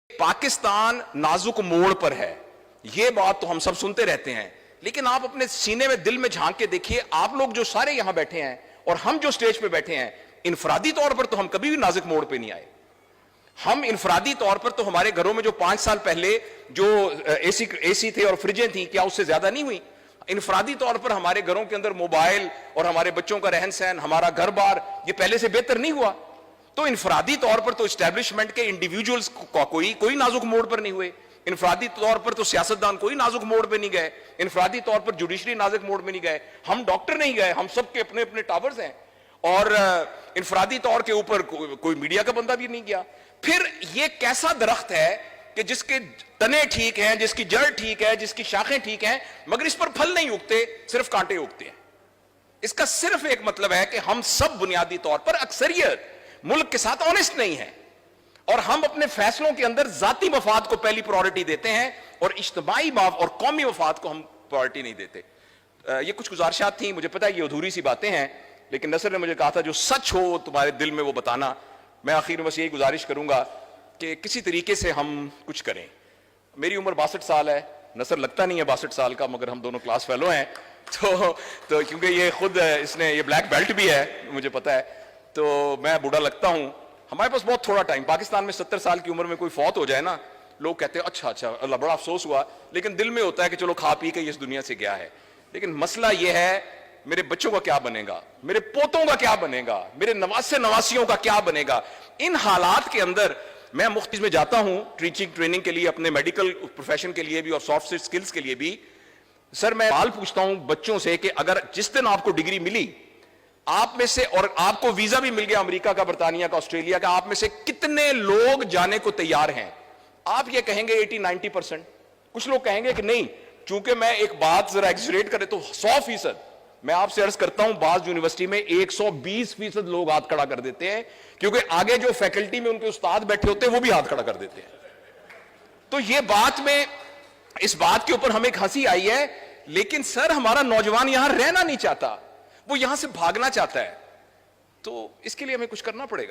पाकिस्तान नाजुक मोड़ पर है, ये बात तो हम सब सुनते रहते हैं, लेकिन आप अपने सीने में दिल में झांक के देखिए, आप लोग जो सारे यहां बैठे हैं और हम जो स्टेज पे बैठे हैं, इनफरादी तौर पर तो हम कभी भी नाजुक मोड़ पे नहीं आए। हम इनफरादी तौर पर तो हमारे घरों में जो 5 साल पहले जो एसी थे और फ्रिजें थी, क्या उससे ज्यादा नहीं हुई? इनफरादी तौर पर हमारे घरों के अंदर मोबाइल और हमारे बच्चों का रहन सहन, हमारा घर बार, ये पहले से बेहतर नहीं हुआ? तो इनफरादी तौर पर तो एस्टेब्लिशमेंट के इंडिविजुअल्स कोई नाजुक मोड़ पर नहीं हुए। इनफरादी तौर पर तो सियासतदान कोई नाजुक मोड़ पे नहीं गए। इनफरादी तौर पर जुडिशरी नाजुक मोड़ में नहीं गए। हम डॉक्टर नहीं गए, हम सबके अपने अपने टावर्स हैं। और इनफरादी तौर के ऊपर कोई मीडिया का बंदा भी नहीं गया। फिर ये कैसा दरख्त है कि जिसके तने ठीक हैं, जिसकी जड़ ठीक है, जिसकी शाखें ठीक हैं, मगर इस पर फल नहीं उगते, सिर्फ कांटे उगते हैं। इसका सिर्फ एक मतलब है कि हम सब बुनियादी तौर पर अक्सरियत मुल्क के साथ ऑनेस्ट नहीं है, और हम अपने फैसलों के अंदर जाती मफाद को पहली प्रायोरिटी देते हैं और इज्तिमाई और कौमी मफाद को हम प्रायोरिटी नहीं देते। ये कुछ गुजारिशात थी, मुझे पता है ये अधूरी सी बातें हैं, लेकिन नसर ने मुझे कहा था जो सच हो तुम्हारे दिल में वो बताना। मैं आखिर में बस यही गुजारिश करूंगा कि किसी तरीके से हम कुछ करें। मेरी उम्र 62 साल है, नसर लगता नहीं है 62 साल का, मगर हम दोनों क्लास फेलो हैं। तो क्योंकि ये खुद ये ब्लैक बेल्ट भी है, मुझे पता है, तो मैं बूढ़ा लगता हूं। हमारे पास बहुत थोड़ा टाइम, पाकिस्तान में 70 साल की उम्र में कोई फौत हो जाए ना, लोग कहते हैं अच्छा अच्छा अल्लाह बड़ा अफसोस हुआ, लेकिन दिल में होता है कि चलो खा पी के इस दुनिया से गया है। लेकिन मसला यह है मेरे बच्चों का क्या बनेगा, मेरे पोतों का क्या बनेगा, मेरे नवासे नवासियों का क्या बनेगा। इन हालात के अंदर मैं मुख्तलिफ में जाता हूं टीचिंग ट्रेनिंग के लिए, अपने मेडिकल प्रोफेशन के लिए भी और सॉफ्ट स्किल्स के लिए भी। सर मैं सवाल पूछता हूं बच्चों से कि अगर जिस दिन आपको डिग्री मिली, आप में से, और आपको वीजा भी मिल गया अमेरिका का, बर्तानिया का, ऑस्ट्रेलिया का, आप में से कितने लोग जाने को तैयार हैं? आप ये कहेंगे 80-90%। कुछ लोग कहेंगे कि नहीं, चूंकि मैं एक बात जरा एग्जरेट करें तो 100%। मैं आपसे अर्ज करता हूं बाज यूनिवर्सिटी में 120% लोग हाथ खड़ा कर देते हैं, क्योंकि आगे जो फैकल्टी में उनके उस्ताद बैठे होते हैं वो भी हाथ खड़ा कर देते हैं। तो ये बात में, इस बात के ऊपर हमें एक हंसी आई है, लेकिन सर हमारा नौजवान यहां रहना नहीं चाहता, वो यहां से भागना चाहता है। तो इसके लिए हमें कुछ करना पड़ेगा।